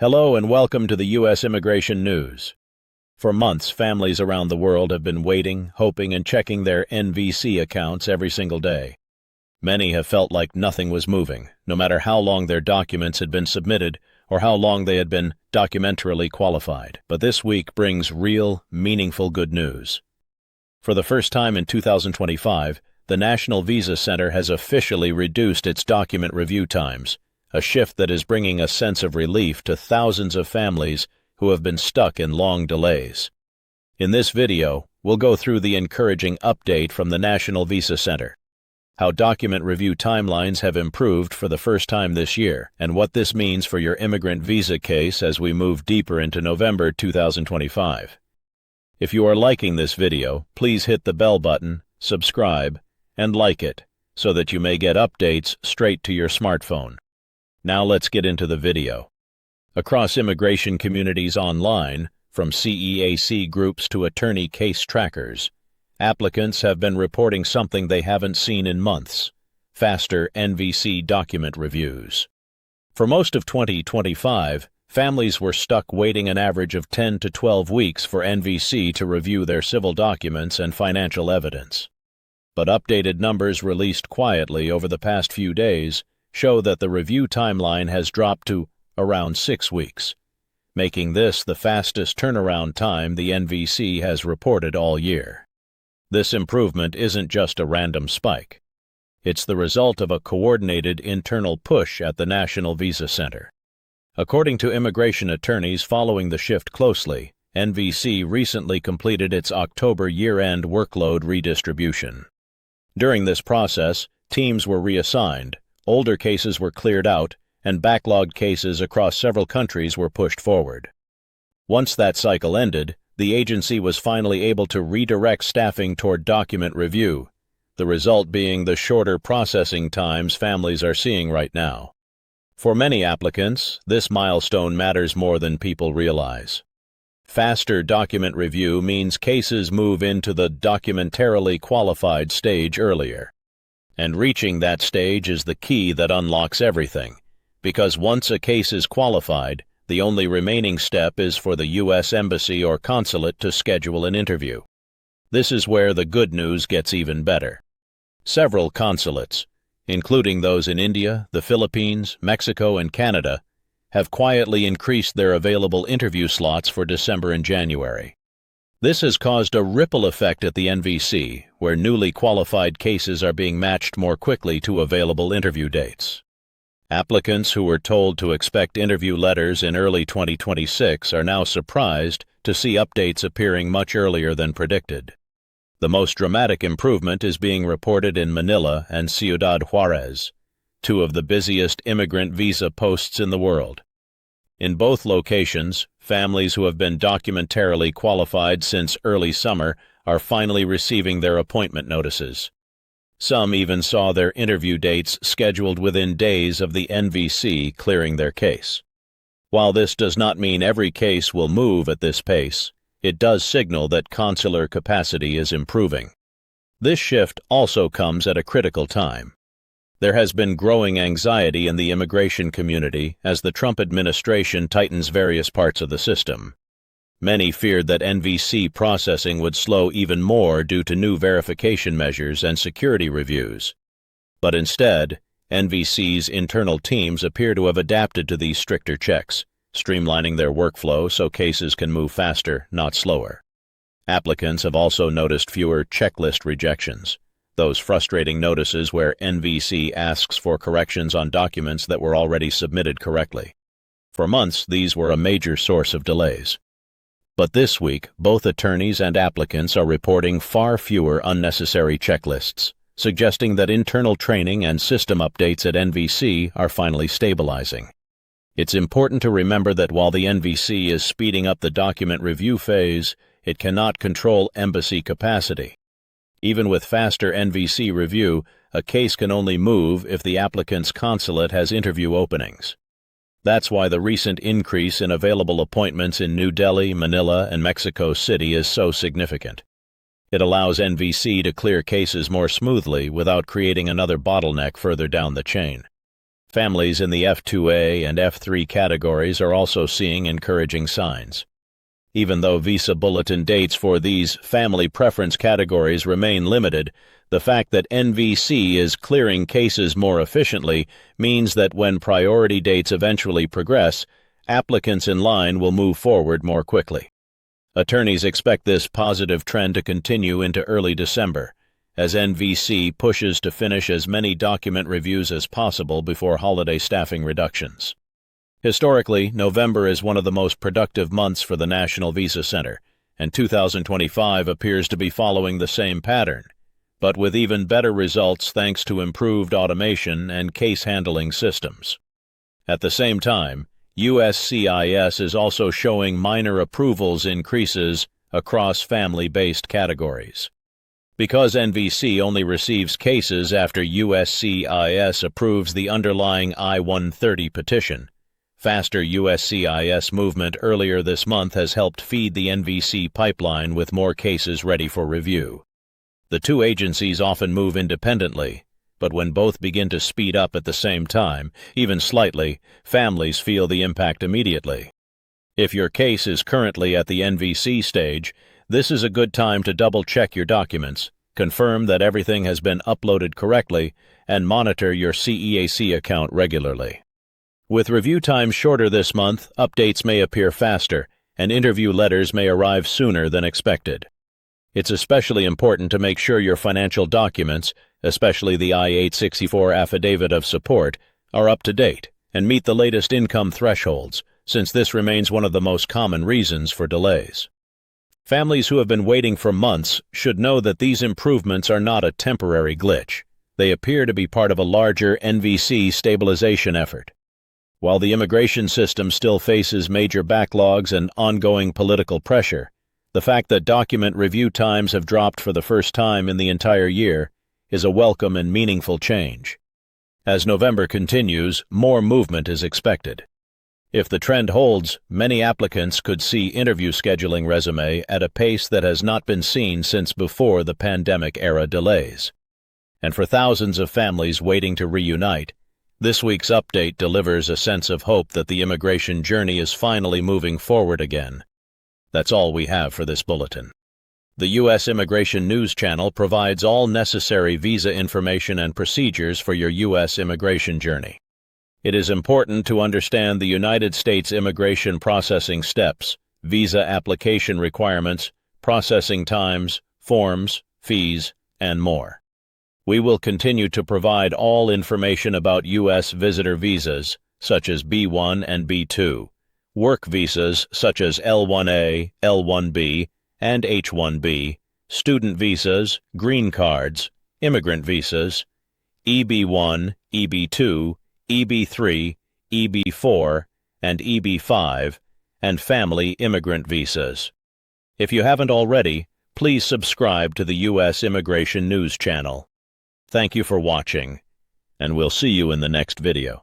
Hello and welcome to the U.S. Immigration News. For months, families around the world have been waiting, hoping, and checking their NVC accounts every single day. Many have felt like nothing was moving, no matter how long their documents had been submitted or how long they had been documentarily qualified. But this week brings real, meaningful good news. For the first time in 2025, the National Visa Center has officially reduced its document review times, a shift that is bringing a sense of relief to thousands of families who have been stuck in long delays. In this video, we'll go through the encouraging update from the National Visa Center, how document review timelines have improved for the first time this year, and what this means for your immigrant visa case as we move deeper into November 2025. If you are liking this video, please hit the bell button, subscribe, and like it, so that you may get updates straight to your smartphone. Now let's get into the video. Across immigration communities online, from CEAC groups to attorney case trackers, applicants have been reporting something they haven't seen in months: faster NVC document reviews. For most of 2025, families were stuck waiting an average of 10 to 12 weeks for NVC to review their civil documents and financial evidence. But updated numbers released quietly over the past few days show that the review timeline has dropped to around 6 weeks, making this the fastest turnaround time the NVC has reported all year. This improvement isn't just a random spike. It's the result of a coordinated internal push at the National Visa Center. According to immigration attorneys following the shift closely, NVC recently completed its October year-end workload redistribution. During this process, teams were reassigned, older cases were cleared out, and backlogged cases across several countries were pushed forward. Once that cycle ended, the agency was finally able to redirect staffing toward document review, the result being the shorter processing times families are seeing right now. For many applicants, this milestone matters more than people realize. Faster document review means cases move into the documentarily qualified stage earlier. And reaching that stage is the key that unlocks everything, because once a case is qualified, the only remaining step is for the U.S. Embassy or Consulate to schedule an interview. This is where the good news gets even better. Several consulates, including those in India, the Philippines, Mexico, and Canada, have quietly increased their available interview slots for December and January. This has caused a ripple effect at the NVC, where newly qualified cases are being matched more quickly to available interview dates. Applicants who were told to expect interview letters in early 2026 are now surprised to see updates appearing much earlier than predicted. The most dramatic improvement is being reported in Manila and Ciudad Juarez, two of the busiest immigrant visa posts in the world. In both locations, families who have been documentarily qualified since early summer are finally receiving their appointment notices. Some even saw their interview dates scheduled within days of the NVC clearing their case. While this does not mean every case will move at this pace, it does signal that consular capacity is improving. This shift also comes at a critical time. There has been growing anxiety in the immigration community as the Trump administration tightens various parts of the system. Many feared that NVC processing would slow even more due to new verification measures and security reviews. But instead, NVC's internal teams appear to have adapted to these stricter checks, streamlining their workflow so cases can move faster, not slower. Applicants have also noticed fewer checklist rejections, those frustrating notices where NVC asks for corrections on documents that were already submitted correctly. For months, these were a major source of delays. But this week, both attorneys and applicants are reporting far fewer unnecessary checklists, suggesting that internal training and system updates at NVC are finally stabilizing. It's important to remember that while the NVC is speeding up the document review phase, it cannot control embassy capacity. Even with faster NVC review, a case can only move if the applicant's consulate has interview openings. That's why the recent increase in available appointments in New Delhi, Manila, and Mexico City is so significant. It allows NVC to clear cases more smoothly without creating another bottleneck further down the chain. Families in the F2A and F3 categories are also seeing encouraging signs. Even though visa bulletin dates for these family preference categories remain limited, the fact that NVC is clearing cases more efficiently means that when priority dates eventually progress, applicants in line will move forward more quickly. Attorneys expect this positive trend to continue into early December, as NVC pushes to finish as many document reviews as possible before holiday staffing reductions. Historically, November is one of the most productive months for the National Visa Center, and 2025 appears to be following the same pattern, but with even better results thanks to improved automation and case handling systems. At the same time, USCIS is also showing minor approvals increases across family-based categories. Because NVC only receives cases after USCIS approves the underlying I-130 petition, faster USCIS movement earlier this month has helped feed the NVC pipeline with more cases ready for review. The two agencies often move independently, but when both begin to speed up at the same time, even slightly, families feel the impact immediately. If your case is currently at the NVC stage, this is a good time to double-check your documents, confirm that everything has been uploaded correctly, and monitor your CEAC account regularly. With review times shorter this month, updates may appear faster, and interview letters may arrive sooner than expected. It's especially important to make sure your financial documents, especially the I-864 Affidavit of Support, are up to date and meet the latest income thresholds, since this remains one of the most common reasons for delays. Families who have been waiting for months should know that these improvements are not a temporary glitch. They appear to be part of a larger NVC stabilization effort. While the immigration system still faces major backlogs and ongoing political pressure, the fact that document review times have dropped for the first time in the entire year is a welcome and meaningful change. As November continues, more movement is expected. If the trend holds, many applicants could see interview scheduling resume at a pace that has not been seen since before the pandemic-era delays. And for thousands of families waiting to reunite, this week's update delivers a sense of hope that the immigration journey is finally moving forward again. That's all we have for this bulletin. The U.S. Immigration News Channel provides all necessary visa information and procedures for your U.S. immigration journey. It is important to understand the United States immigration processing steps, visa application requirements, processing times, forms, fees, and more. We will continue to provide all information about U.S. visitor visas, such as B1 and B2, work visas such as L1A, L1B, and H1B, student visas, green cards, immigrant visas, EB1, EB2, EB3, EB4, and EB5, and family immigrant visas. If you haven't already, please subscribe to the U.S. Immigration News Channel. Thank you for watching, and we'll see you in the next video.